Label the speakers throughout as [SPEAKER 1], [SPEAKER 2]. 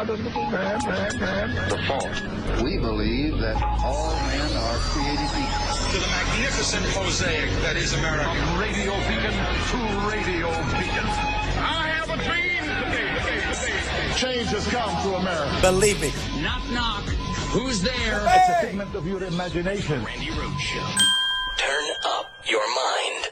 [SPEAKER 1] The fault. We believe that all men are created equal.
[SPEAKER 2] To the magnificent mosaic that is America.
[SPEAKER 3] From radio beacon to radio beacon. I have a dream today. Change has come to America.
[SPEAKER 4] Believe me.
[SPEAKER 2] Knock, knock. Who's there?
[SPEAKER 3] Hey! It's a figment of your imagination.
[SPEAKER 2] Randi Rhodes Show.
[SPEAKER 4] Turn up your mind.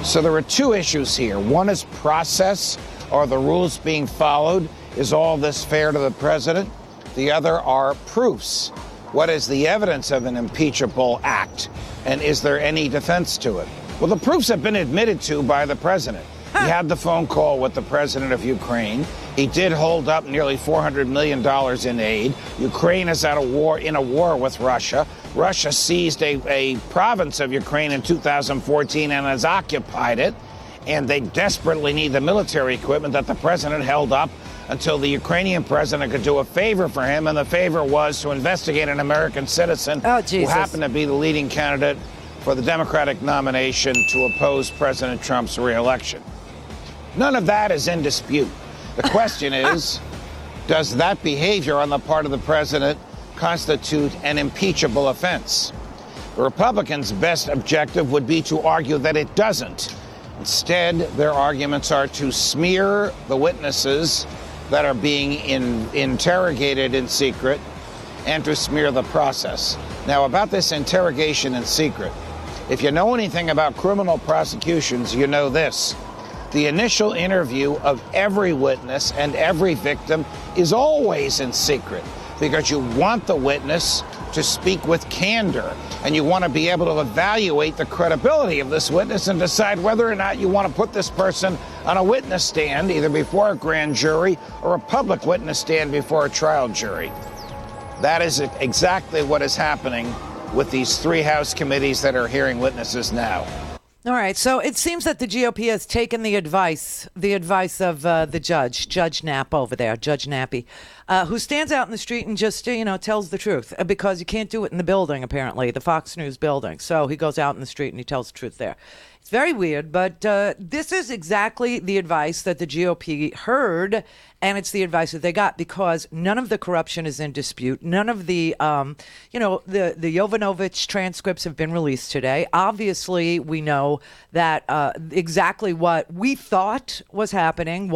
[SPEAKER 5] So there are two issues here. One is process. Are the rules being followed? Is all this fair to the president? The other are proofs. What is the evidence of an impeachable act? And is there any defense to it? Well, the proofs have been admitted to by the president. He had the phone call with the president of Ukraine. He did hold up nearly $400 million in aid. Ukraine is in a war with Russia. Russia seized a province of Ukraine in 2014 and has occupied it. And they desperately need the military equipment that the president held up until the Ukrainian president could do a favor for him. And the favor was to investigate an American citizen who happened to be the leading candidate for the Democratic nomination to oppose President Trump's reelection. None of that is in dispute. The question is, does that behavior on the part of the president constitute an impeachable offense? The Republicans' best objective would be to argue that it doesn't. Instead, their arguments are to smear the witnesses that are being interrogated in secret and to smear the process. Now, about this interrogation in secret, if you know anything about criminal prosecutions, you know this. The initial interview of every witness and every victim is always in secret because you want the witness to speak with candor and you want to be able to evaluate the credibility of this witness and decide whether or not you want to put this person on a witness stand, either before a grand jury or a public witness stand before a trial jury. That is exactly what is happening with these three House committees that are hearing witnesses now.
[SPEAKER 6] All right, so it seems that the GOP has taken the advice of the Judge Knapp over there, Judge Nappy, who stands out in the street and just, tells the truth because you can't do it in the building, apparently, the Fox News building. So he goes out in the street and he tells the truth there. It's very weird, but this is exactly the advice that the GOP heard, and it's the advice that they got because none of the corruption is in dispute. None of the, the Yovanovich transcripts have been released today. Obviously, we know that exactly what we thought was happening,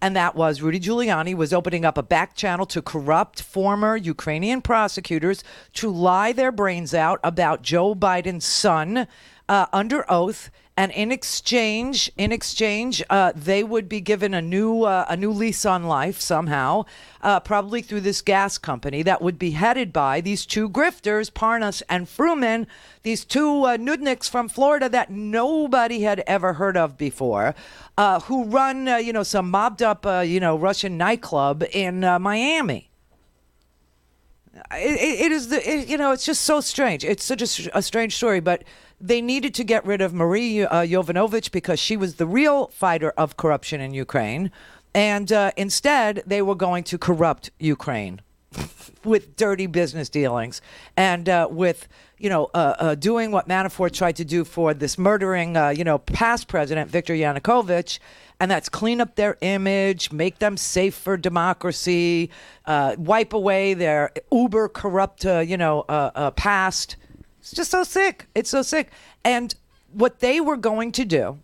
[SPEAKER 6] and that was Rudy Giuliani was opening up a back channel to corrupt former Ukrainian prosecutors to lie their brains out about Joe Biden's son under oath, and in exchange, they would be given a new lease on life somehow, probably through this gas company that would be headed by these two grifters, Parnas and Fruman, these two nudniks from Florida that nobody had ever heard of before, who run, some mobbed up, Russian nightclub in Miami. It's just so strange. It's such a strange story, but they needed to get rid of Marie Yovanovich because she was the real fighter of corruption in Ukraine. And instead, they were going to corrupt Ukraine with dirty business dealings and with, doing what Manafort tried to do for this murdering, past president, Viktor Yanukovych. And that's clean up their image, make them safe for democracy, wipe away their uber corrupt, past. It's just so sick. It's so sick. And what they were going to do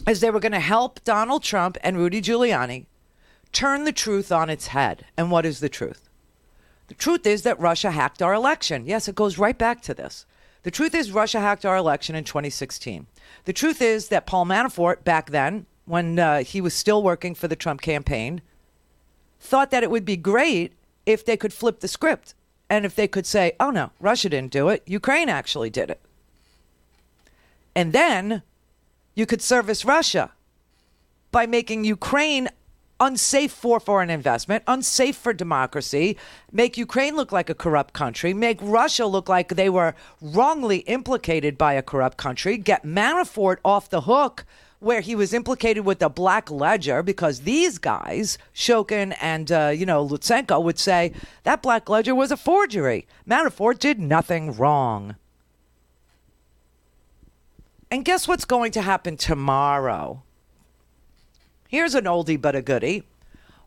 [SPEAKER 6] is they were going to help Donald Trump and Rudy Giuliani turn the truth on its head. And what is the truth? The truth is that Russia hacked our election. Yes, it goes right back to this. The truth is Russia hacked our election in 2016. The truth is that Paul Manafort back then, when he was still working for the Trump campaign, thought that it would be great if they could flip the script. And if they could say, oh, no, Russia didn't do it. Ukraine actually did it. And then you could service Russia by making Ukraine unsafe for foreign investment, unsafe for democracy, make Ukraine look like a corrupt country, make Russia look like they were wrongly implicated by a corrupt country, get Manafort off the hook where he was implicated with the black ledger, because these guys, Shokin and, Lutsenko, would say that black ledger was a forgery. Manafort did nothing wrong. And guess what's going to happen tomorrow? Here's an oldie but a goodie.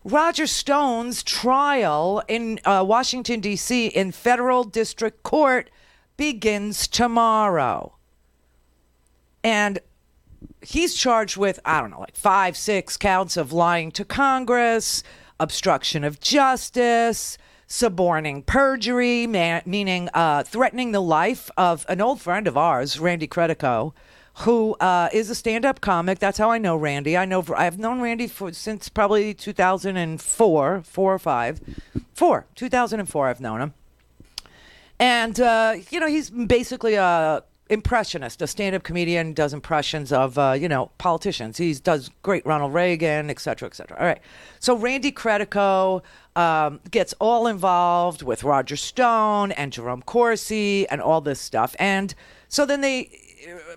[SPEAKER 6] Roger Stone's trial in Washington, D.C. in federal district court begins tomorrow. And he's charged with, I don't know, like 5-6 counts of lying to Congress, obstruction of justice, suborning perjury, meaning threatening the life of an old friend of ours, Randi Credico, who is a stand-up comic. That's how I know Randi. I've known Randi since probably 2004, 2004 I've known him. And, he's basically a impressionist, a stand-up comedian, does impressions of, politicians. He does great Ronald Reagan, et cetera, et cetera. All right. So Randi Credico gets all involved with Roger Stone and Jerome Corsi and all this stuff. And so then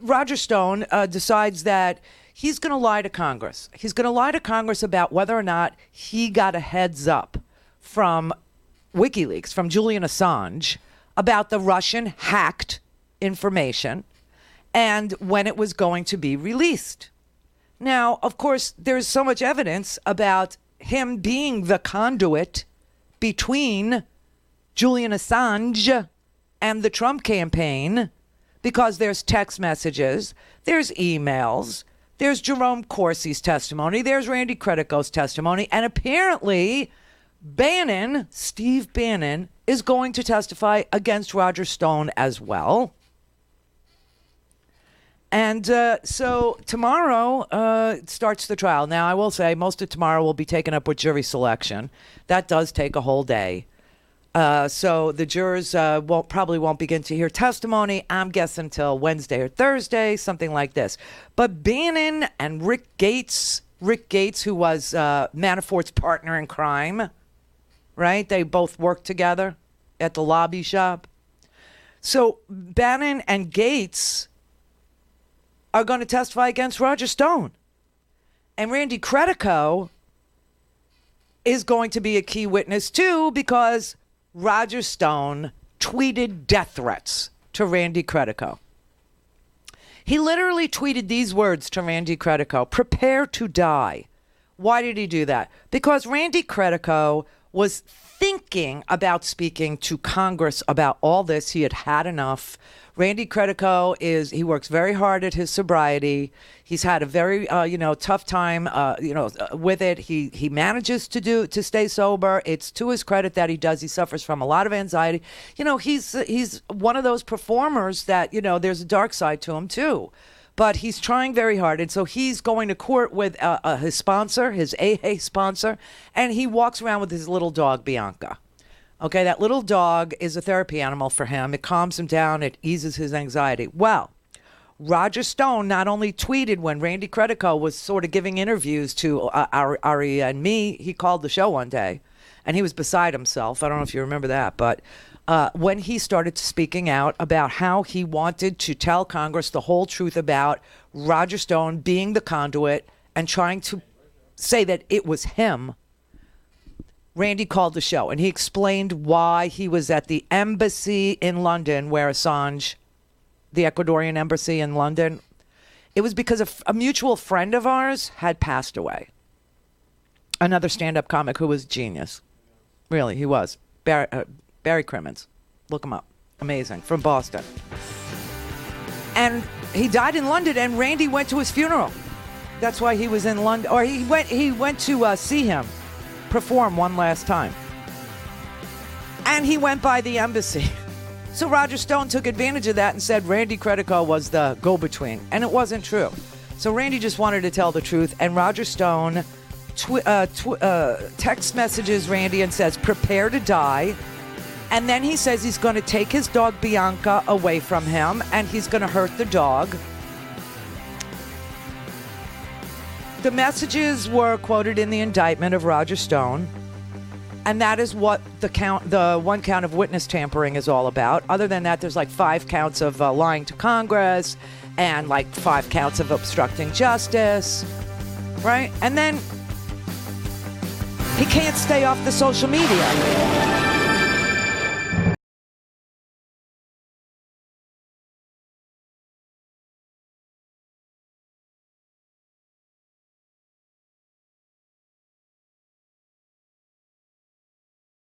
[SPEAKER 6] Roger Stone decides that he's going to lie to Congress. He's going to lie to Congress about whether or not he got a heads up from WikiLeaks, from Julian Assange, about the Russian hacked information and when it was going to be released. Now, of course, there's so much evidence about him being the conduit between Julian Assange and the Trump campaign, because there's text messages, there's emails, there's Jerome Corsi's testimony, there's Randi Credico's testimony, and apparently Steve Bannon, is going to testify against Roger Stone as well. And so tomorrow starts the trial. Now, I will say most of tomorrow will be taken up with jury selection. That does take a whole day. So the jurors probably won't begin to hear testimony, I'm guessing, till Wednesday or Thursday, something like this. But Bannon and Rick Gates, who was Manafort's partner in crime, right? They both worked together at the lobby shop. So Bannon and Gates are going to testify against Roger Stone. And Randi Credico is going to be a key witness too, because Roger Stone tweeted death threats to Randi Credico. He literally tweeted these words to Randi Credico: "Prepare to die." Why did he do that? Because Randi Credico was thinking about speaking to Congress about all this. He had had enough. Randi Credico he works very hard at his sobriety. He's had a very, tough time, with it. He manages to stay sober. It's to his credit that he does. He suffers from a lot of anxiety. He's one of those performers that, there's a dark side to him too. But he's trying very hard. And so he's going to court with his sponsor, his AA sponsor, and he walks around with his little dog, Bianca. Okay, that little dog is a therapy animal for him. It calms him down. It eases his anxiety. Well, Roger Stone not only tweeted when Randi Credico was sort of giving interviews to Ari and me. He called the show one day, and he was beside himself. I don't know if you remember that, but when he started speaking out about how he wanted to tell Congress the whole truth about Roger Stone being the conduit and trying to say that it was him, Randi called the show, and he explained why he was at the embassy in London where Assange, the Ecuadorian embassy in London, it was because a mutual friend of ours had passed away. Another stand-up comic who was genius. Really, he was. Barry Crimmins. Look him up. Amazing. From Boston. And he died in London, and Randi went to his funeral. That's why he was in London. Or he went to see him perform one last time. And he went by the embassy. So Roger Stone took advantage of that and said Randi Credico was the go-between. And it wasn't true. So Randi just wanted to tell the truth. And Roger Stone text messages Randi and says, "Prepare to die." And then he says he's going to take his dog Bianca away from him, and he's going to hurt the dog. The messages were quoted in the indictment of Roger Stone, and that is what the one count of witness tampering is all about. Other than that, there's like 5 counts of lying to Congress and like 5 counts of obstructing justice, right? And then he can't stay off the social media.